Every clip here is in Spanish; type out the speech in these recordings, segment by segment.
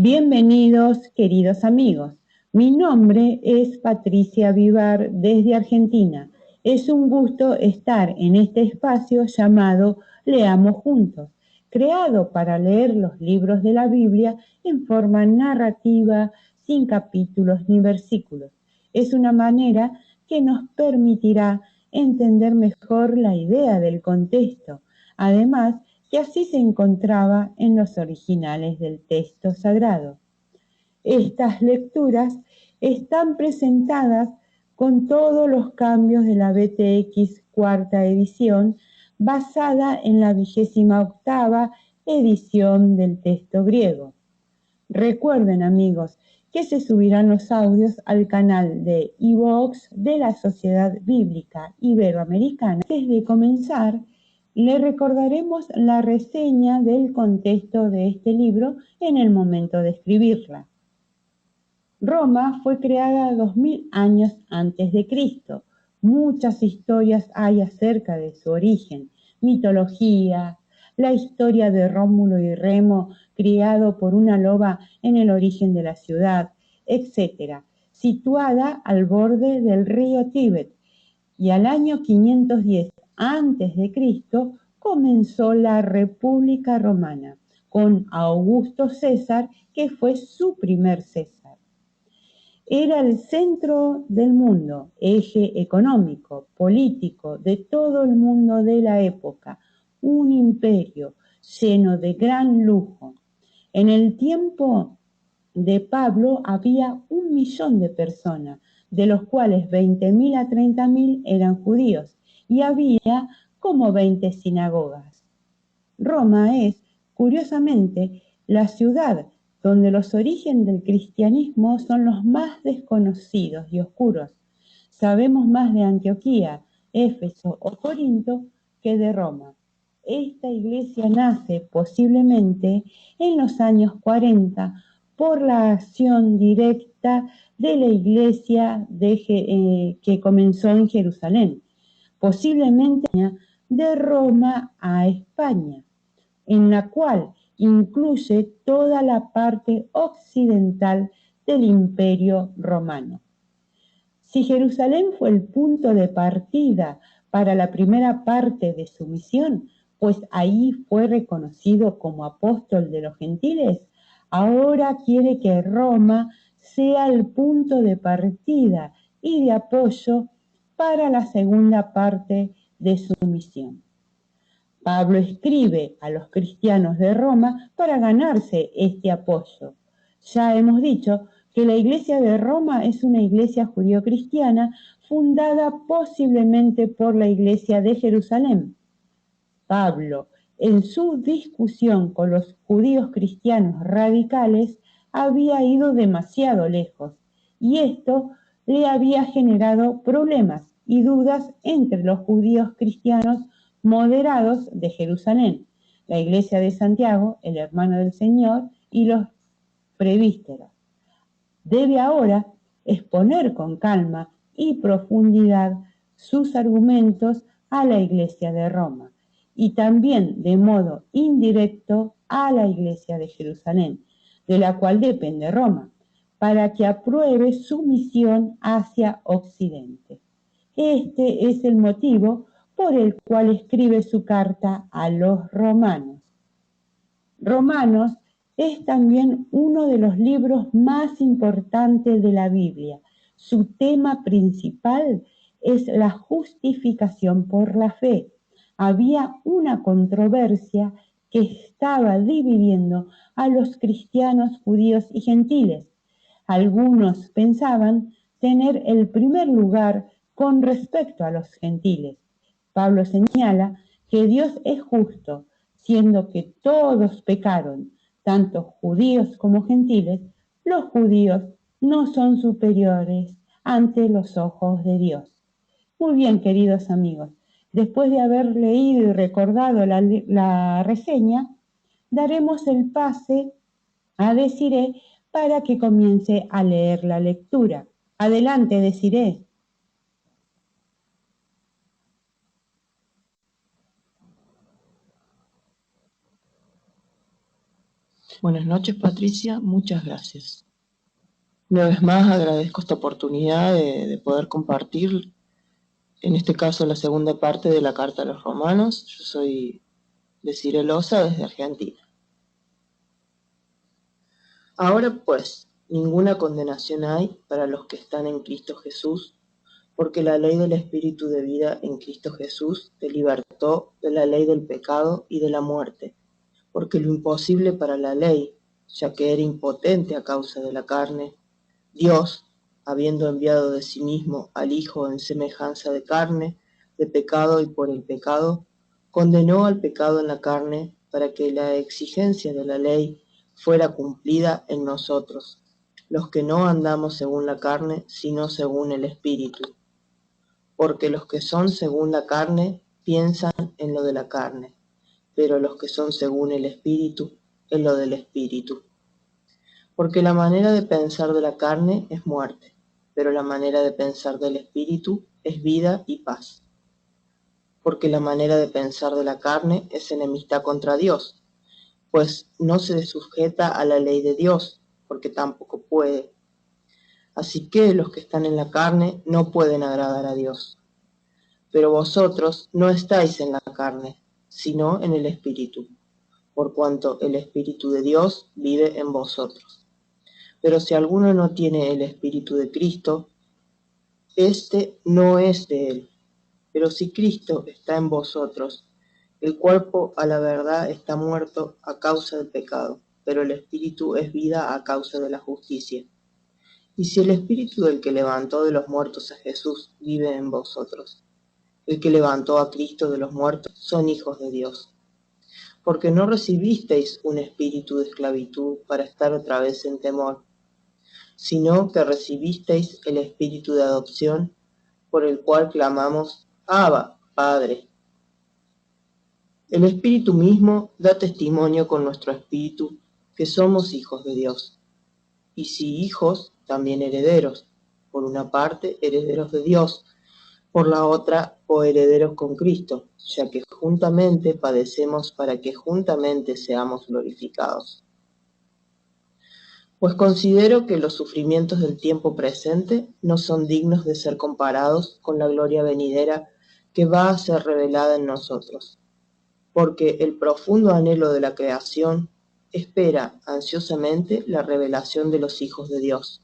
Bienvenidos, queridos amigos. Mi nombre es Patricia Vivar desde Argentina. Es un gusto estar en este espacio llamado Leamos Juntos, creado para leer los libros de la Biblia en forma narrativa, sin capítulos ni versículos. Es una manera que nos permitirá entender mejor la idea del contexto. Además, que así se encontraba en los originales del texto sagrado. Estas lecturas están presentadas con todos los cambios de la BTX cuarta edición, basada en la 28ª edición del texto griego. Recuerden, amigos, que se subirán los audios al canal de iVoox de la Sociedad Bíblica Iberoamericana. Antes de comenzar, le recordaremos la reseña del contexto de este libro en el momento de escribirla. Roma fue creada 2000 años antes de Cristo. Muchas historias hay acerca de su origen, mitología, la historia de Rómulo y Remo, criado por una loba en el origen de la ciudad, etc., situada al borde del río Tíbet. Y al año 510 antes de Cristo comenzó la República Romana, con Augusto César, que fue su primer César. Era el centro del mundo, eje económico, político de todo el mundo de la época, un imperio lleno de gran lujo. En el tiempo de Pablo había 1 millón de personas, de los cuales 20.000 a 30.000 eran judíos, y había como 20 sinagogas. Roma es, curiosamente, la ciudad donde los orígenes del cristianismo son los más desconocidos y oscuros. Sabemos más de Antioquía, Éfeso o Corinto que de Roma. Esta iglesia nace posiblemente en los años 40 por la acción directa de la iglesia que comenzó en Jerusalén, posiblemente de Roma a España, en la cual incluye toda la parte occidental del Imperio Romano. Si Jerusalén fue el punto de partida para la primera parte de su misión, pues ahí fue reconocido como apóstol de los gentiles, ahora quiere que Roma sea el punto de partida y de apoyo para la segunda parte de su misión. Pablo escribe a los cristianos de Roma para ganarse este apoyo. Ya hemos dicho que la iglesia de Roma es una iglesia judío-cristiana fundada posiblemente por la iglesia de Jerusalén. Pablo, en su discusión con los judíos cristianos radicales, había ido demasiado lejos y esto le había generado problemas y dudas entre los judíos cristianos moderados de Jerusalén, la iglesia de Santiago, el hermano del Señor, y los presbíteros. Debe ahora exponer con calma y profundidad sus argumentos a la iglesia de Roma y también de modo indirecto a la iglesia de Jerusalén, de la cual depende Roma, para que apruebe su misión hacia Occidente. Este es el motivo por el cual escribe su carta a los romanos. Romanos es también uno de los libros más importantes de la Biblia. Su tema principal es la justificación por la fe. Había una controversia que estaba dividiendo a los cristianos judíos y gentiles. Algunos pensaban tener el primer lugar con respecto a los gentiles. Pablo señala que Dios es justo, siendo que todos pecaron, tanto judíos como gentiles. Los judíos no son superiores ante los ojos de Dios. Muy bien, queridos amigos, después de haber leído y recordado la reseña, daremos el pase a Desiree para que comience a leer la lectura. Adelante, Desiree. Buenas noches, Patricia, muchas gracias. Una vez más agradezco esta oportunidad de poder compartir, en este caso, la segunda parte de la Carta a los Romanos. Yo soy Desiree Loza, desde Argentina. Ahora pues, ninguna condenación hay para los que están en Cristo Jesús, porque la ley del Espíritu de vida en Cristo Jesús te libertó de la ley del pecado y de la muerte, porque lo imposible para la ley, ya que era impotente a causa de la carne, Dios, habiendo enviado de sí mismo al Hijo en semejanza de carne, de pecado y por el pecado, condenó al pecado en la carne para que la exigencia de la ley fuera cumplida en nosotros, los que no andamos según la carne, sino según el Espíritu. Porque los que son según la carne piensan en lo de la carne, pero los que son según el Espíritu, en lo del Espíritu. Porque la manera de pensar de la carne es muerte, pero la manera de pensar del Espíritu es vida y paz. Porque la manera de pensar de la carne es enemistad contra Dios, pues no se sujeta a la ley de Dios, porque tampoco puede. Así que los que están en la carne no pueden agradar a Dios. Pero vosotros no estáis en la carne, sino en el Espíritu, por cuanto el Espíritu de Dios vive en vosotros. Pero si alguno no tiene el Espíritu de Cristo, éste no es de él. Pero si Cristo está en vosotros, el cuerpo a la verdad está muerto a causa del pecado, pero el Espíritu es vida a causa de la justicia. Y si el Espíritu del que levantó de los muertos a Jesús vive en vosotros, el que levantó a Cristo de los muertos, son hijos de Dios. Porque no recibisteis un espíritu de esclavitud para estar otra vez en temor, sino que recibisteis el espíritu de adopción, por el cual clamamos, Abba, Padre. El Espíritu mismo da testimonio con nuestro espíritu que somos hijos de Dios. Y si hijos, también herederos, por una parte herederos de Dios, por la otra coherederos con Cristo, ya que juntamente padecemos para que juntamente seamos glorificados. Pues considero que los sufrimientos del tiempo presente no son dignos de ser comparados con la gloria venidera que va a ser revelada en nosotros, porque el profundo anhelo de la creación espera ansiosamente la revelación de los hijos de Dios,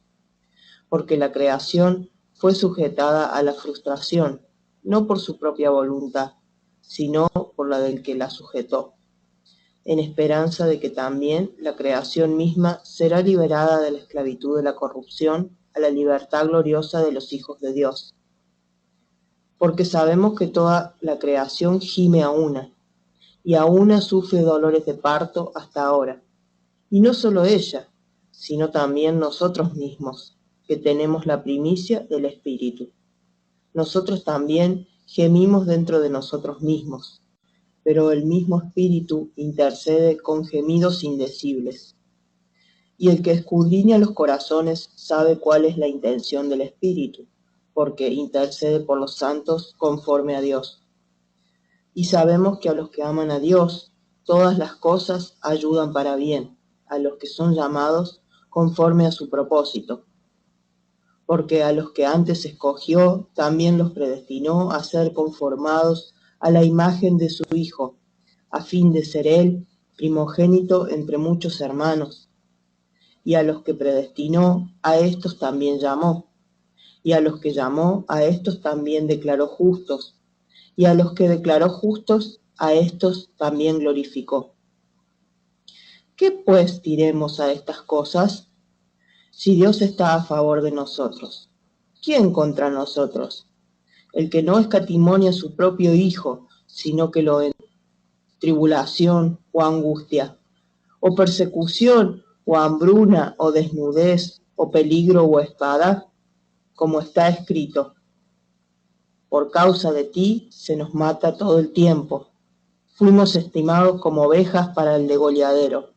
porque la creación fue sujetada a la frustración, no por su propia voluntad, sino por la del que la sujetó, en esperanza de que también la creación misma será liberada de la esclavitud de la corrupción a la libertad gloriosa de los hijos de Dios. Porque sabemos que toda la creación gime a una, y a una sufre dolores de parto hasta ahora. Y no solo ella, sino también nosotros mismos, que tenemos la primicia del Espíritu. Nosotros también gemimos dentro de nosotros mismos, pero el mismo Espíritu intercede con gemidos indecibles. Y el que escudriña los corazones sabe cuál es la intención del Espíritu, porque intercede por los santos conforme a Dios. Y sabemos que a los que aman a Dios, todas las cosas ayudan para bien, a los que son llamados conforme a su propósito. Porque a los que antes escogió, también los predestinó a ser conformados a la imagen de su Hijo, a fin de ser Él primogénito entre muchos hermanos. Y a los que predestinó, a estos también llamó. Y a los que llamó, a estos también declaró justos. Y a los que declaró justos, a estos también glorificó. ¿Qué pues diremos a estas cosas? Si Dios está a favor de nosotros, ¿quién contra nosotros? El que no escatimonia a su propio Hijo, sino que lo en tribulación o angustia, o persecución, o hambruna, o desnudez, o peligro, o espada, como está escrito. Por causa de ti se nos mata todo el tiempo. Fuimos estimados como ovejas para el degolladero.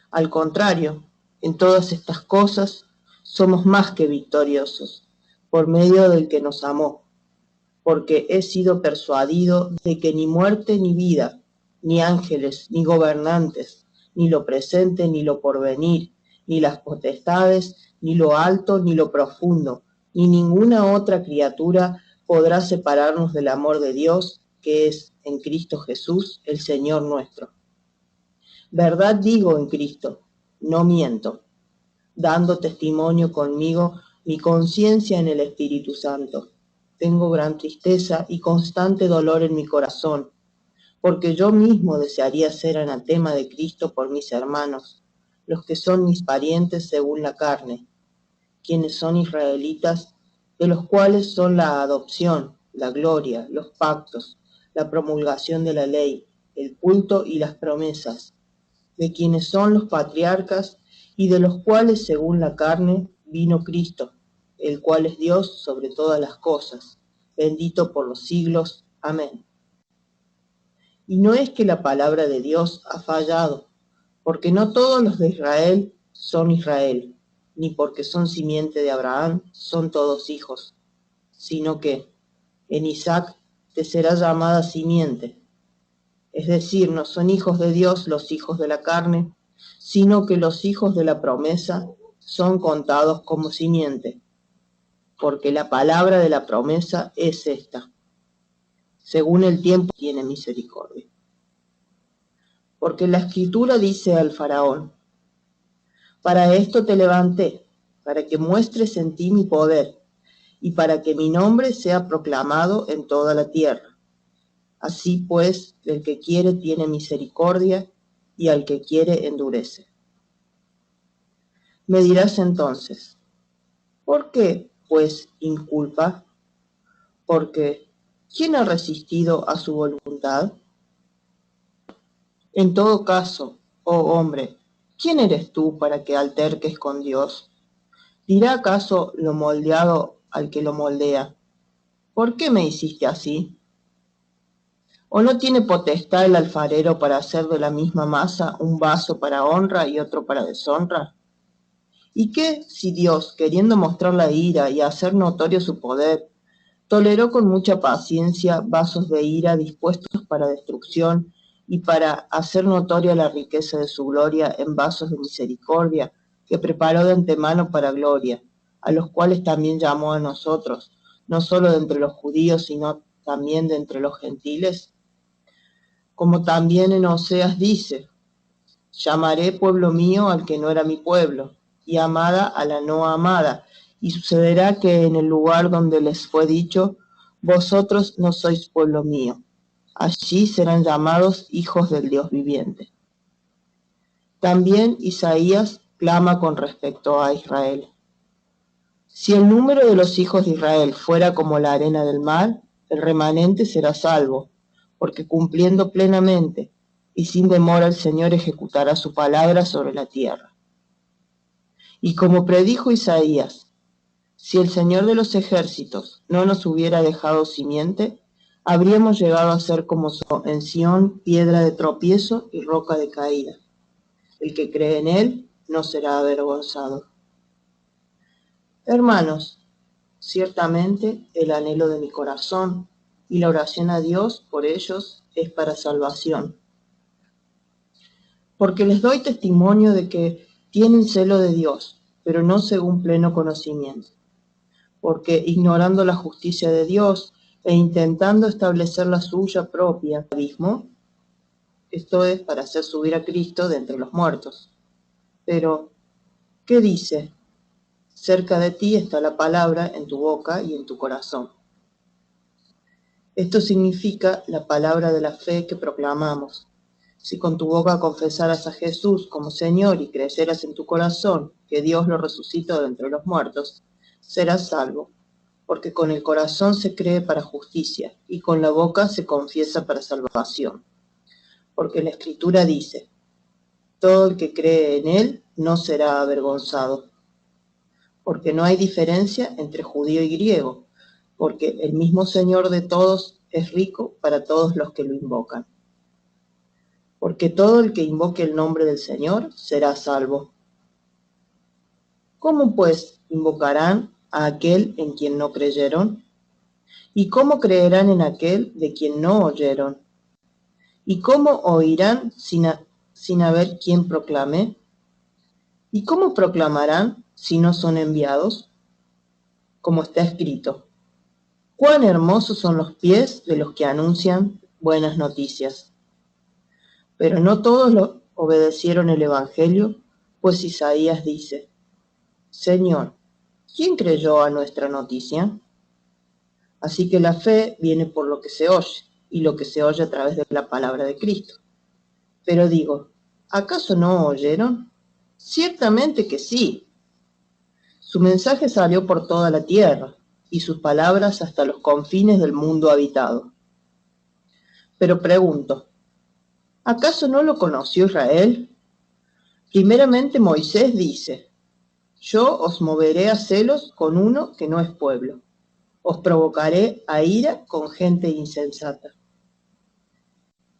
Al contrario, en todas estas cosas somos más que victoriosos, por medio del que nos amó, porque he sido persuadido de que ni muerte ni vida, ni ángeles, ni gobernantes, ni lo presente, ni lo porvenir, ni las potestades, ni lo alto, ni lo profundo, ni ninguna otra criatura podrá separarnos del amor de Dios, que es en Cristo Jesús, el Señor nuestro. Verdad digo en Cristo, no miento, dando testimonio conmigo mi conciencia en el Espíritu Santo. Tengo gran tristeza y constante dolor en mi corazón, porque yo mismo desearía ser anatema de Cristo por mis hermanos, los que son mis parientes según la carne, quienes son israelitas, de los cuales son la adopción, la gloria, los pactos, la promulgación de la ley, el culto y las promesas, de quienes son los patriarcas y de los cuales según la carne vino Cristo, el cual es Dios sobre todas las cosas, bendito por los siglos. Amén. Y no es que la palabra de Dios ha fallado, porque no todos los de Israel son Israel, ni porque son simiente de Abraham son todos hijos, sino que en Isaac te será llamada simiente. Es decir, no son hijos de Dios los hijos de la carne, sino que los hijos de la promesa son contados como simiente, porque la palabra de la promesa es esta: según el tiempo tiene misericordia. Porque la Escritura dice al faraón: para esto te levanté, para que muestres en ti mi poder, y para que mi nombre sea proclamado en toda la tierra. Así pues, el que quiere tiene misericordia, y al que quiere endurece. Me dirás entonces: ¿por qué, pues, inculpa? Porque ¿quién ha resistido a su voluntad? En todo caso, oh hombre, ¿quién eres tú para que alterques con Dios? ¿Dirá acaso lo moldeado al que lo moldea: ¿por qué me hiciste así? ¿O no tiene potestad el alfarero para hacer de la misma masa un vaso para honra y otro para deshonra? ¿Y qué si Dios, queriendo mostrar la ira y hacer notorio su poder, toleró con mucha paciencia vasos de ira dispuestos para destrucción y para hacer notoria la riqueza de su gloria en vasos de misericordia, que preparó de antemano para gloria, a los cuales también llamó a nosotros, no solo de entre los judíos, sino también de entre los gentiles? Como también en Oseas dice: llamaré pueblo mío al que no era mi pueblo, y amada a la no amada, y sucederá que en el lugar donde les fue dicho: vosotros no sois pueblo mío, allí serán llamados hijos del Dios viviente. También Isaías clama con respecto a Israel: si el número de los hijos de Israel fuera como la arena del mar, el remanente será salvo, porque cumpliendo plenamente y sin demora el Señor ejecutará su palabra sobre la tierra. Y como predijo Isaías: si el Señor de los ejércitos no nos hubiera dejado simiente, habríamos llegado a ser como en Sión, piedra de tropiezo y roca de caída. El que cree en él no será avergonzado. Hermanos, ciertamente el anhelo de mi corazón y la oración a Dios por ellos es para salvación. Porque les doy testimonio de que tienen celo de Dios, pero no según pleno conocimiento. Porque ignorando la justicia de Dios e intentando establecer la suya propia, abismo, esto es, para hacer subir a Cristo de entre los muertos. Pero, ¿qué dice? Cerca de ti está la palabra, en tu boca y en tu corazón. Esto significa la palabra de la fe que proclamamos. Si con tu boca confesaras a Jesús como Señor y creyeras en tu corazón que Dios lo resucitó de entre los muertos, serás salvo, porque con el corazón se cree para justicia y con la boca se confiesa para salvación. Porque la Escritura dice: todo el que cree en él no será avergonzado. Porque no hay diferencia entre judío y griego, porque el mismo Señor de todos es rico para todos los que lo invocan. Porque todo el que invoque el nombre del Señor será salvo. ¿Cómo pues invocarán a aquel en quien no creyeron? ¿Y cómo creerán en aquel de quien no oyeron? ¿Y cómo oirán sin haber quien proclame? ¿Y cómo proclamarán si no son enviados? Como está escrito: cuán hermosos son los pies de los que anuncian buenas noticias. Pero no todos obedecieron el Evangelio, pues Isaías dice: Señor, ¿quién creyó a nuestra noticia? Así que la fe viene por lo que se oye, y lo que se oye a través de la palabra de Cristo. Pero digo, ¿acaso no oyeron? Ciertamente que sí. Su mensaje salió por toda la tierra, y sus palabras hasta los confines del mundo habitado. Pero pregunto, ¿acaso no lo conoció Israel? Primeramente Moisés dice: yo os moveré a celos con uno que no es pueblo, os provocaré a ira con gente insensata.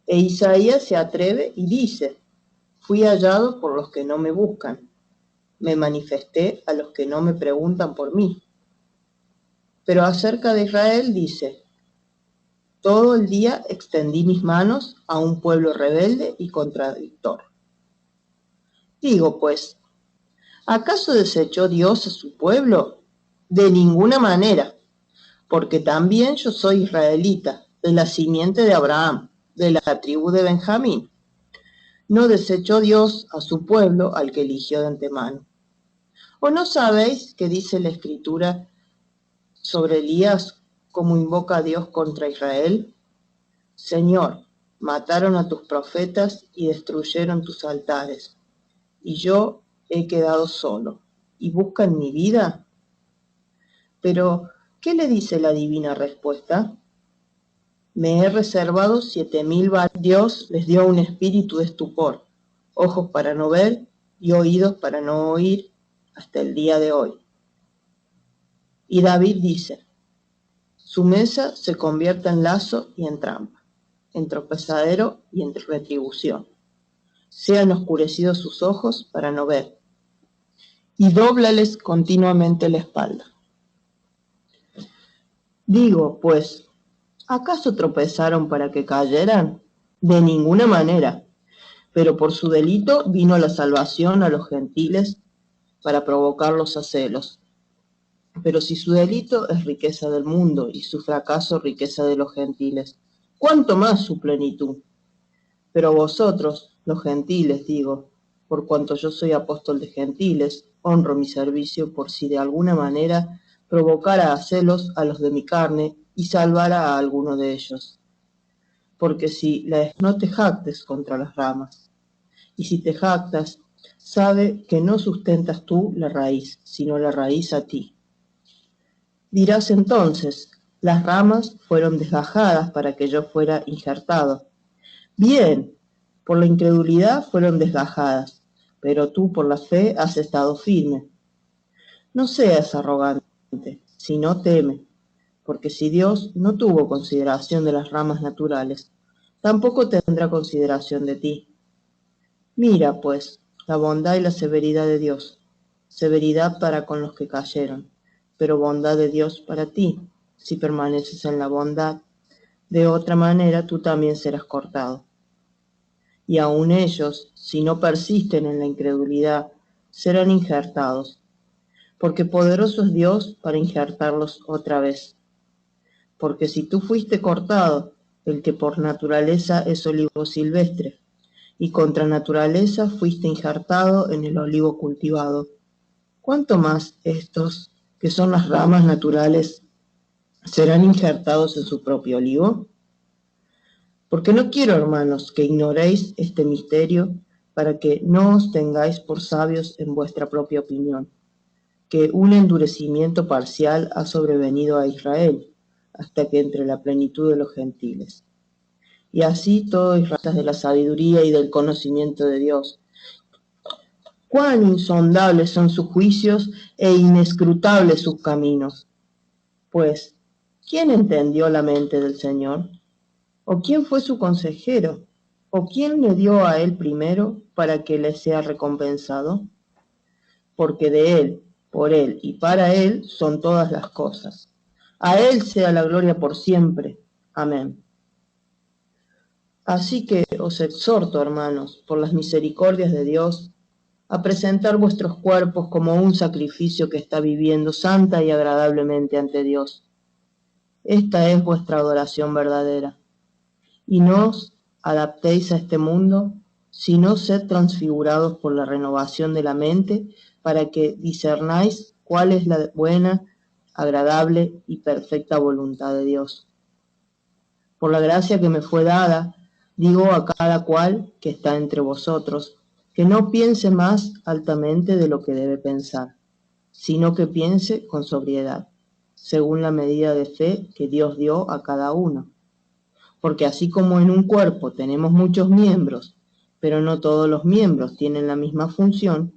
E Isaías se atreve y dice: fui hallado por los que no me buscan, me manifesté a los que no me preguntan por mí. Pero acerca de Israel dice: todo el día extendí mis manos a un pueblo rebelde y contradictor. Digo pues, ¿acaso desechó Dios a su pueblo? De ninguna manera, porque también yo soy israelita, de la simiente de Abraham, de la tribu de Benjamín. No desechó Dios a su pueblo al que eligió de antemano. ¿O no sabéis qué dice la Escritura sobre Elías, cómo invoca a Dios contra Israel? Señor, mataron a tus profetas y destruyeron tus altares, y yo he quedado solo, y buscan mi vida. Pero, ¿qué le dice la divina respuesta? Me he reservado 7,000 varones. Dios les dio un espíritu de estupor, ojos para no ver y oídos para no oír, hasta el día de hoy. Y David dice: su mesa se convierte en lazo y en trampa, en tropezadero y en retribución. Sean oscurecidos sus ojos para no ver, y dóblales continuamente la espalda. Digo, pues, ¿acaso tropezaron para que cayeran? De ninguna manera, pero por su delito vino la salvación a los gentiles para provocarlos a celos. Pero si su delito es riqueza del mundo y su fracaso riqueza de los gentiles, ¿cuánto más su plenitud? Pero vosotros, los gentiles, digo, por cuanto yo soy apóstol de gentiles, honro mi servicio por si de alguna manera provocara a celos a los de mi carne y salvara a alguno de ellos. Porque si no te jactes contra las ramas, y si te jactas, sabe que no sustentas tú la raíz, sino la raíz a ti. Dirás entonces: las ramas fueron desgajadas para que yo fuera injertado. Bien, por la incredulidad fueron desgajadas, pero tú por la fe has estado firme. No seas arrogante, sino teme, porque si Dios no tuvo consideración de las ramas naturales, tampoco tendrá consideración de ti. Mira, pues, la bondad y la severidad de Dios, severidad para con los que cayeron, pero bondad de Dios para ti, si permaneces en la bondad. De otra manera tú también serás cortado. Y aun ellos, si no persisten en la incredulidad, serán injertados, porque poderoso es Dios para injertarlos otra vez. Porque si tú fuiste cortado, el que por naturaleza es olivo silvestre, y contra naturaleza fuiste injertado en el olivo cultivado, ¿cuánto más estos, que son las ramas naturales, serán injertados en su propio olivo? Porque no quiero, hermanos, que ignoréis este misterio, para que no os tengáis por sabios en vuestra propia opinión, que un endurecimiento parcial ha sobrevenido a Israel, hasta que entre la plenitud de los gentiles. Y así todo Israel de la sabiduría y del conocimiento de Dios. Cuán insondables son sus juicios e inescrutables sus caminos. Pues, ¿quién entendió la mente del Señor? ¿O quién fue su consejero? ¿O quién le dio a él primero para que le sea recompensado? Porque de él, por él y para él son todas las cosas. A él sea la gloria por siempre. Amén. Así que os exhorto, hermanos, por las misericordias de Dios, a presentar vuestros cuerpos como un sacrificio que está viviendo santa y agradablemente ante Dios. Esta es vuestra adoración verdadera. Y no os adaptéis a este mundo, sino sed transfigurados por la renovación de la mente, para que discernáis cuál es la buena, agradable y perfecta voluntad de Dios. Por la gracia que me fue dada, digo a cada cual que está entre vosotros, que no piense más altamente de lo que debe pensar, sino que piense con sobriedad, según la medida de fe que Dios dio a cada uno. Porque así como en un cuerpo tenemos muchos miembros, pero no todos los miembros tienen la misma función,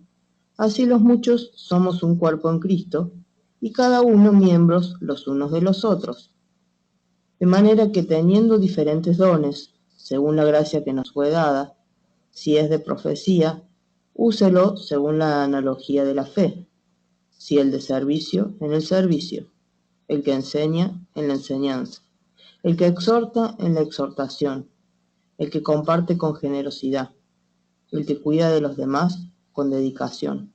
así los muchos somos un cuerpo en Cristo, y cada uno miembros los unos de los otros. De manera que teniendo diferentes dones, según la gracia que nos fue dada, si es de profecía, úselo según la analogía de la fe, si el de servicio, en el servicio, el que enseña, en la enseñanza, el que exhorta, en la exhortación, el que comparte con generosidad, el que cuida de los demás con dedicación,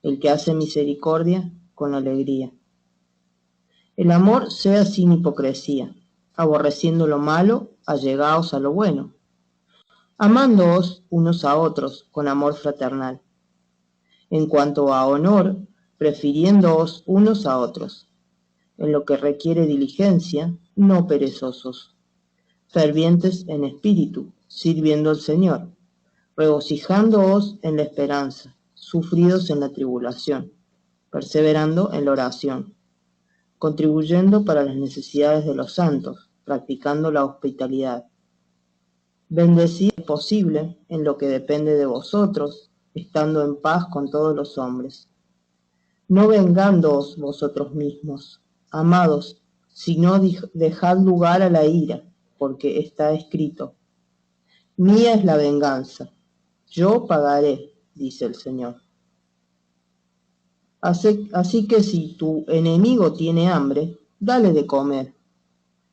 el que hace misericordia con alegría. El amor sea sin hipocresía, aborreciendo lo malo, allegaos a lo bueno, amándoos unos a otros con amor fraternal. En cuanto a honor, prefiriéndoos unos a otros. En lo que requiere diligencia, no perezosos. Fervientes en espíritu, sirviendo al Señor. Regocijándoos en la esperanza, sufridos en la tribulación, perseverando en la oración, contribuyendo para las necesidades de los santos, practicando la hospitalidad. Bendecid es posible en lo que depende de vosotros, estando en paz con todos los hombres. No vengándoos vosotros mismos, amados, sino dejad lugar a la ira, porque está escrito: mía es la venganza, yo pagaré, dice el Señor. Así que si tu enemigo tiene hambre, dale de comer.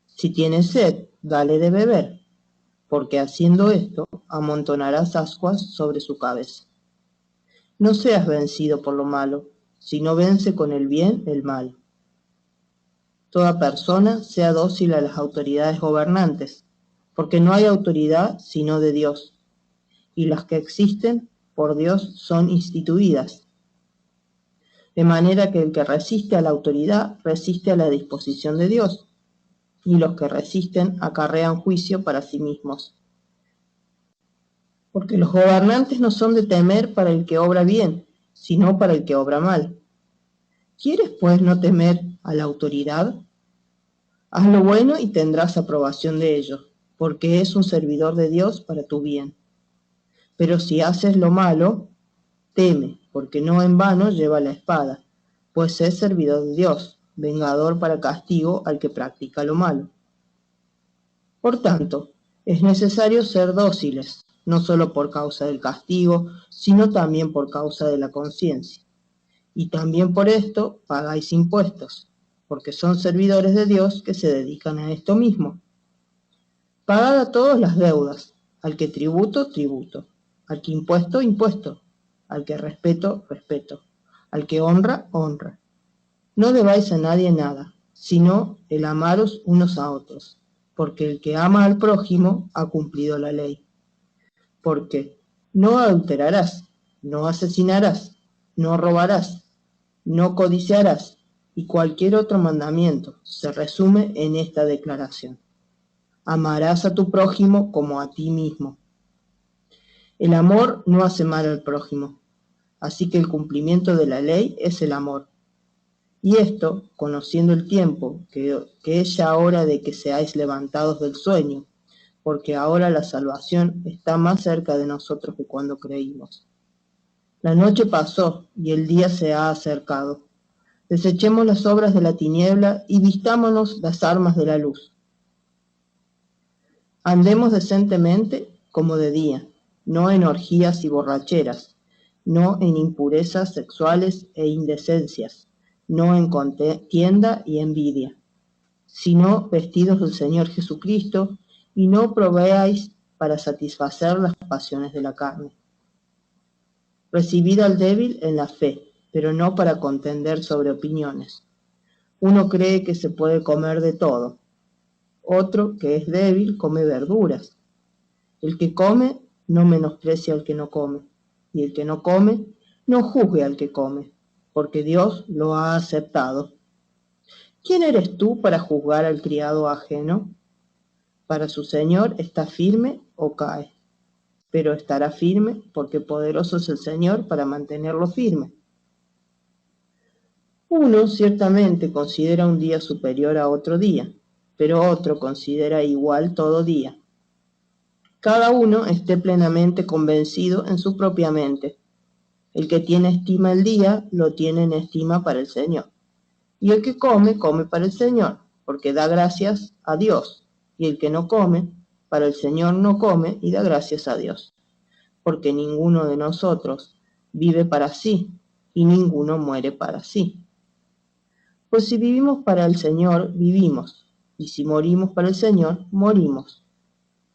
Si tiene sed, dale de beber, porque haciendo esto, amontonarás ascuas sobre su cabeza. No seas vencido por lo malo, sino vence con el bien el mal. Toda persona sea dócil a las autoridades gobernantes, porque no hay autoridad sino de Dios, y las que existen por Dios son instituidas. De manera que el que resiste a la autoridad resiste a la disposición de Dios, y los que resisten acarrean juicio para sí mismos. Porque los gobernantes no son de temer para el que obra bien, sino para el que obra mal. ¿Quieres pues no temer a la autoridad? Haz lo bueno y tendrás aprobación de ellos, porque es un servidor de Dios para tu bien. Pero si haces lo malo, teme, porque no en vano lleva la espada, pues es servidor de Dios, vengador para castigo al que practica lo malo. Por tanto, es necesario ser dóciles, no solo por causa del castigo, sino también por causa de la conciencia. Y también por esto pagáis impuestos, porque son servidores de Dios que se dedican a esto mismo. Pagad a todos las deudas, al que tributo, tributo, al que impuesto, impuesto, al que respeto, respeto, al que honra, honra. No debáis a nadie nada, sino el amaros unos a otros, porque el que ama al prójimo ha cumplido la ley. Porque no adulterarás, no asesinarás, no robarás, no codiciarás, y cualquier otro mandamiento se resume en esta declaración: amarás a tu prójimo como a ti mismo. El amor no hace mal al prójimo, así que el cumplimiento de la ley es el amor. Y esto, conociendo el tiempo, que es ya hora de que seáis levantados del sueño, porque ahora la salvación está más cerca de nosotros que cuando creímos. La noche pasó y el día se ha acercado. Desechemos las obras de la tiniebla y vistámonos las armas de la luz. Andemos decentemente como de día, no en orgías y borracheras, no en impurezas sexuales e indecencias, no en contienda y envidia, sino vestidos del Señor Jesucristo, y no proveáis para satisfacer las pasiones de la carne. Recibid al débil en la fe, pero no para contender sobre opiniones. Uno cree que se puede comer de todo. Otro, que es débil, come verduras. El que come no menosprecia al que no come, y el que no come no juzgue al que come, porque Dios lo ha aceptado. ¿Quién eres tú para juzgar al criado ajeno? Para su señor está firme o cae, pero estará firme porque poderoso es el Señor para mantenerlo firme. Uno ciertamente considera un día superior a otro día, pero otro considera igual todo día. Cada uno esté plenamente convencido en su propia mente. El que tiene estima el día, lo tiene en estima para el Señor. Y el que come, come para el Señor, porque da gracias a Dios. Y el que no come, para el Señor no come y da gracias a Dios. Porque ninguno de nosotros vive para sí, y ninguno muere para sí. Pues si vivimos para el Señor, vivimos, y si morimos para el Señor, morimos.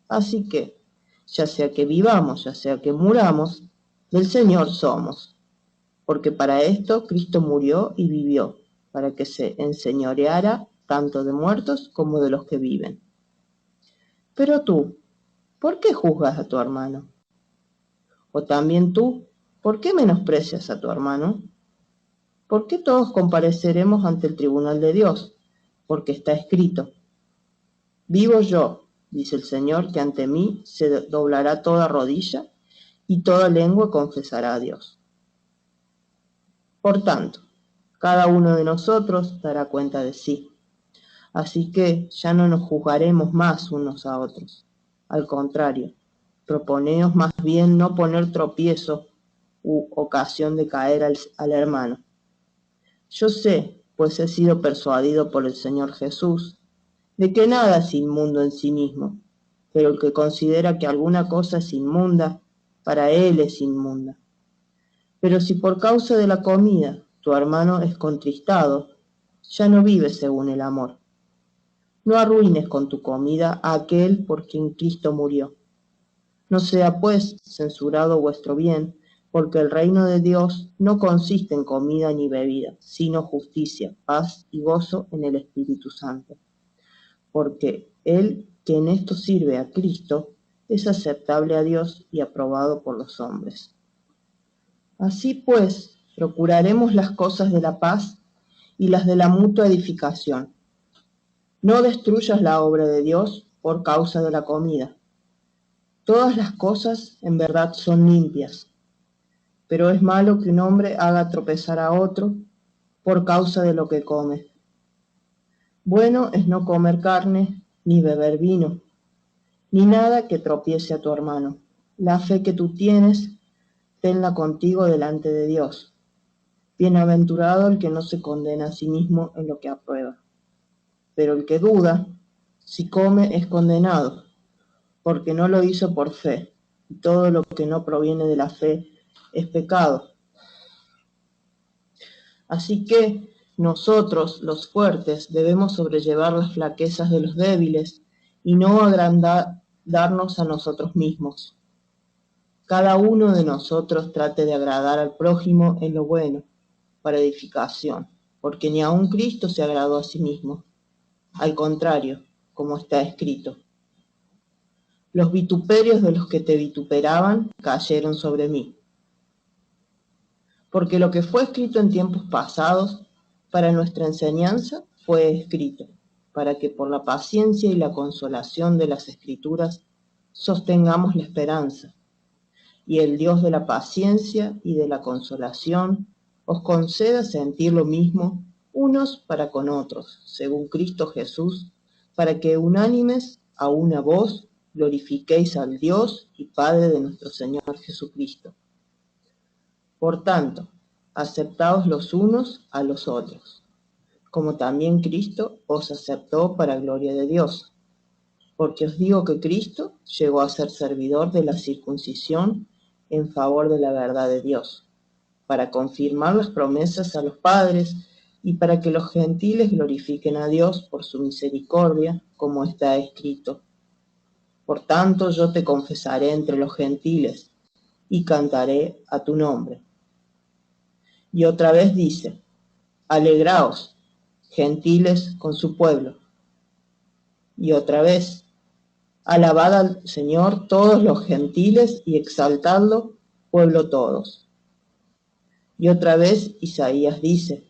Así que, ya sea que vivamos, ya sea que muramos, del Señor somos. Porque para esto Cristo murió y vivió, para que se enseñoreara tanto de muertos como de los que viven. Pero tú, ¿por qué juzgas a tu hermano? O también tú, ¿por qué menosprecias a tu hermano? ¿Por qué todos compareceremos ante el tribunal de Dios? Porque está escrito: vivo yo, dice el Señor, que ante mí se doblará toda rodilla y toda lengua confesará a Dios. Por tanto, cada uno de nosotros dará cuenta de sí. Así que ya no nos juzgaremos más unos a otros. Al contrario, proponeos más bien no poner tropiezo u ocasión de caer al hermano. Yo sé, pues he sido persuadido por el Señor Jesús, de que nada es inmundo en sí mismo, pero el que considera que alguna cosa es inmunda, para él es inmunda. Pero si por causa de la comida tu hermano es contristado, ya no vives según el amor. No arruines con tu comida a aquel por quien Cristo murió. No sea pues censurado vuestro bien, porque el reino de Dios no consiste en comida ni bebida, sino justicia, paz y gozo en el Espíritu Santo. Porque el que en esto sirve a Cristo es aceptable a Dios y aprobado por los hombres. Así pues, procuraremos las cosas de la paz y las de la mutua edificación. No destruyas la obra de Dios por causa de la comida. Todas las cosas en verdad son limpias, pero es malo que un hombre haga tropezar a otro por causa de lo que come. Bueno es no comer carne, ni beber vino, ni nada que tropiece a tu hermano. La fe que tú tienes, tenla contigo delante de Dios. Bienaventurado el que no se condena a sí mismo en lo que aprueba. Pero el que duda, si come, es condenado, porque no lo hizo por fe, y todo lo que no proviene de la fe es pecado. Así que nosotros, los fuertes, debemos sobrellevar las flaquezas de los débiles y no agrandarnos a nosotros mismos. Cada uno de nosotros trate de agradar al prójimo en lo bueno, para edificación, porque ni aun Cristo se agradó a sí mismo. Al contrario, como está escrito: los vituperios de los que te vituperaban cayeron sobre mí. Porque lo que fue escrito en tiempos pasados para nuestra enseñanza fue escrito, para que por la paciencia y la consolación de las Escrituras sostengamos la esperanza. Y el Dios de la paciencia y de la consolación os conceda sentir lo mismo unos para con otros, según Cristo Jesús, para que unánimes a una voz glorifiquéis al Dios y Padre de nuestro Señor Jesucristo. Por tanto, aceptaos los unos a los otros, como también Cristo os aceptó para gloria de Dios. Porque os digo que Cristo llegó a ser servidor de la circuncisión en favor de la verdad de Dios, para confirmar las promesas a los padres y para que los gentiles glorifiquen a Dios por su misericordia, como está escrito: Por tanto, yo te confesaré entre los gentiles y cantaré a tu nombre. Y otra vez dice, alegraos, gentiles con su pueblo. Y otra vez, alabad al Señor todos los gentiles y exaltadlo, pueblo todos. Y otra vez Isaías dice,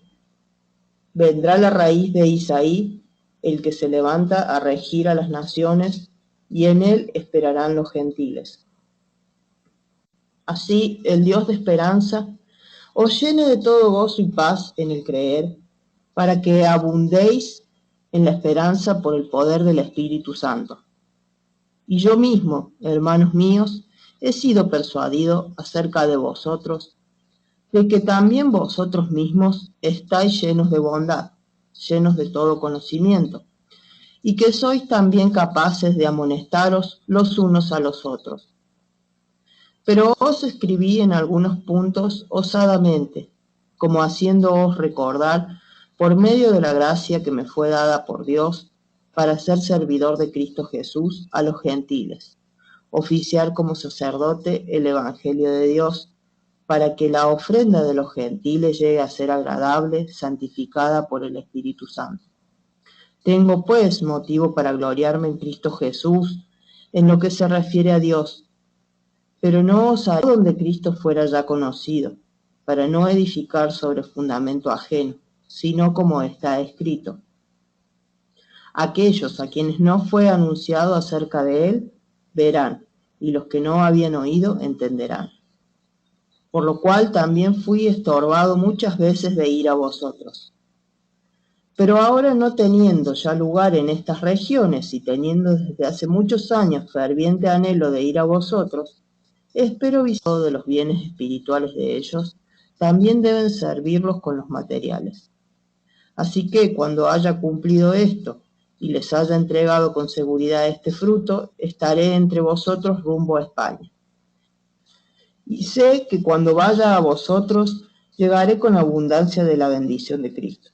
vendrá la raíz de Isaí, el que se levanta a regir a las naciones, y en él esperarán los gentiles. Así, el Dios de esperanza os llene de todo gozo y paz en el creer, para que abundéis en la esperanza por el poder del Espíritu Santo. Y yo mismo, hermanos míos, he sido persuadido acerca de vosotros, de que también vosotros mismos estáis llenos de bondad, llenos de todo conocimiento, y que sois también capaces de amonestaros los unos a los otros. Pero os escribí en algunos puntos osadamente, como haciéndoos recordar, por medio de la gracia que me fue dada por Dios, para ser servidor de Cristo Jesús a los gentiles, oficiar como sacerdote el Evangelio de Dios, para que la ofrenda de los gentiles llegue a ser agradable, santificada por el Espíritu Santo. Tengo pues motivo para gloriarme en Cristo Jesús, en lo que se refiere a Dios, pero no os haré donde Cristo fuera ya conocido, para no edificar sobre fundamento ajeno, sino como está escrito. Aquellos a quienes no fue anunciado acerca de él, verán, y los que no habían oído, entenderán. Por lo cual también fui estorbado muchas veces de ir a vosotros. Pero ahora, no teniendo ya lugar en estas regiones y teniendo desde hace muchos años ferviente anhelo de ir a vosotros, espero visado de los bienes espirituales de ellos, también deben servirlos con los materiales. Así que cuando haya cumplido esto y les haya entregado con seguridad este fruto, estaré entre vosotros rumbo a España. Y sé que cuando vaya a vosotros, llegaré con abundancia de la bendición de Cristo.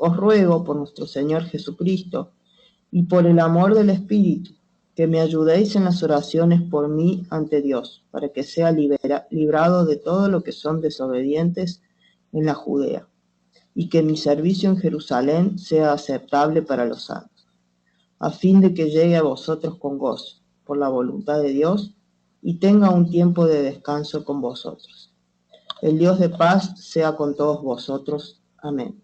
Os ruego por nuestro Señor Jesucristo y por el amor del Espíritu, que me ayudéis en las oraciones por mí ante Dios, para que sea librado de todo lo que son desobedientes en la Judea, y que mi servicio en Jerusalén sea aceptable para los santos, a fin de que llegue a vosotros con gozo, por la voluntad de Dios, y tenga un tiempo de descanso con vosotros. El Dios de paz sea con todos vosotros. Amén.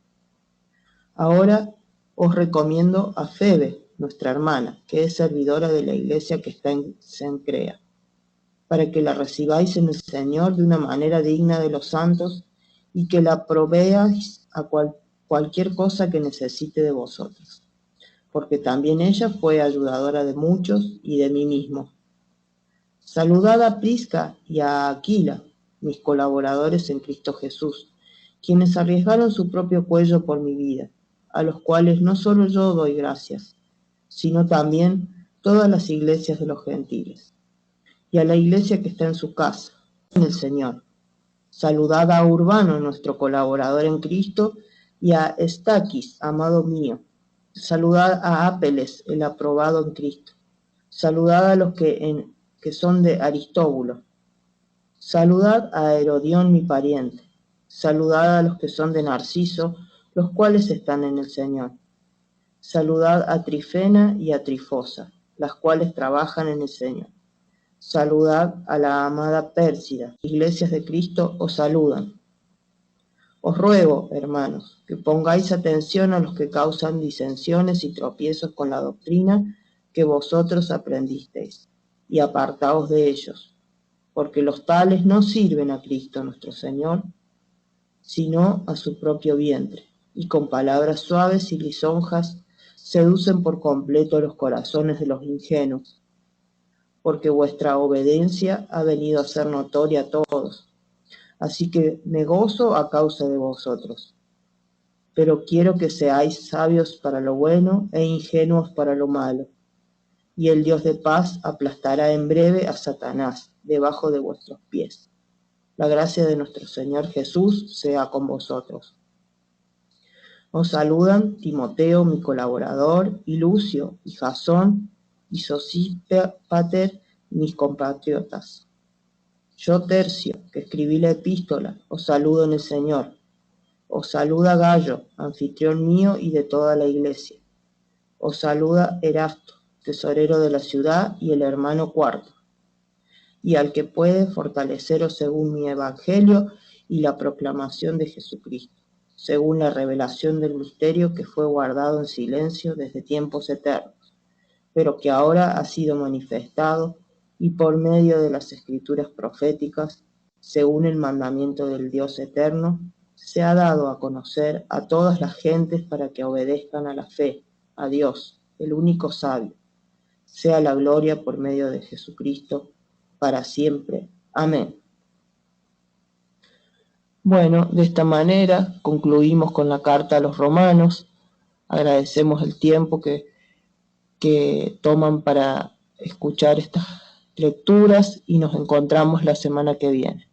Ahora os recomiendo a Febe, nuestra hermana, que es servidora de la iglesia que está en Cencrea, para que la recibáis en el Señor de una manera digna de los santos y que la proveáis a cualquier cosa que necesite de vosotros, porque también ella fue ayudadora de muchos y de mí mismo. Saludad a Prisca y a Aquila, mis colaboradores en Cristo Jesús, quienes arriesgaron su propio cuello por mi vida, a los cuales no solo yo doy gracias, sino también todas las iglesias de los gentiles. Y a la iglesia que está en su casa, en el Señor. Saludad a Urbano, nuestro colaborador en Cristo, y a Estaquis, amado mío. Saludad a Apeles, el aprobado en Cristo. Saludad a los que son de Aristóbulo. Saludad a Herodión, mi pariente. Saludad a los que son de Narciso, los cuales están en el Señor. Saludad a Trifena y a Trifosa, las cuales trabajan en el Señor. Saludad a la amada Pérsida. Iglesias de Cristo os saludan. Os ruego, hermanos, que pongáis atención a los que causan disensiones y tropiezos con la doctrina que vosotros aprendisteis, y apartaos de ellos, porque los tales no sirven a Cristo nuestro Señor, sino a su propio vientre, y con palabras suaves y lisonjas seducen por completo los corazones de los ingenuos, porque vuestra obediencia ha venido a ser notoria a todos. Así que me gozo a causa de vosotros. Pero quiero que seáis sabios para lo bueno e ingenuos para lo malo. Y el Dios de paz aplastará en breve a Satanás debajo de vuestros pies. La gracia de nuestro Señor Jesús sea con vosotros. Os saludan Timoteo, mi colaborador, y Lucio, y Jasón, y Sosípater, mis compatriotas. Yo, Tercio, que escribí la epístola, os saludo en el Señor. Os saluda Gayo, anfitrión mío y de toda la iglesia. Os saluda Erasto, tesorero de la ciudad, y el hermano Cuarto. Y al que puede fortaleceros según mi evangelio y la proclamación de Jesucristo, según la revelación del misterio que fue guardado en silencio desde tiempos eternos, pero que ahora ha sido manifestado y por medio de las escrituras proféticas, según el mandamiento del Dios eterno, se ha dado a conocer a todas las gentes para que obedezcan a la fe, a Dios, el único sabio. Sea la gloria por medio de Jesucristo, para siempre. Amén. Bueno, de esta manera concluimos con la carta a los romanos. Agradecemos el tiempo que toman para escuchar estas lecturas y nos encontramos la semana que viene.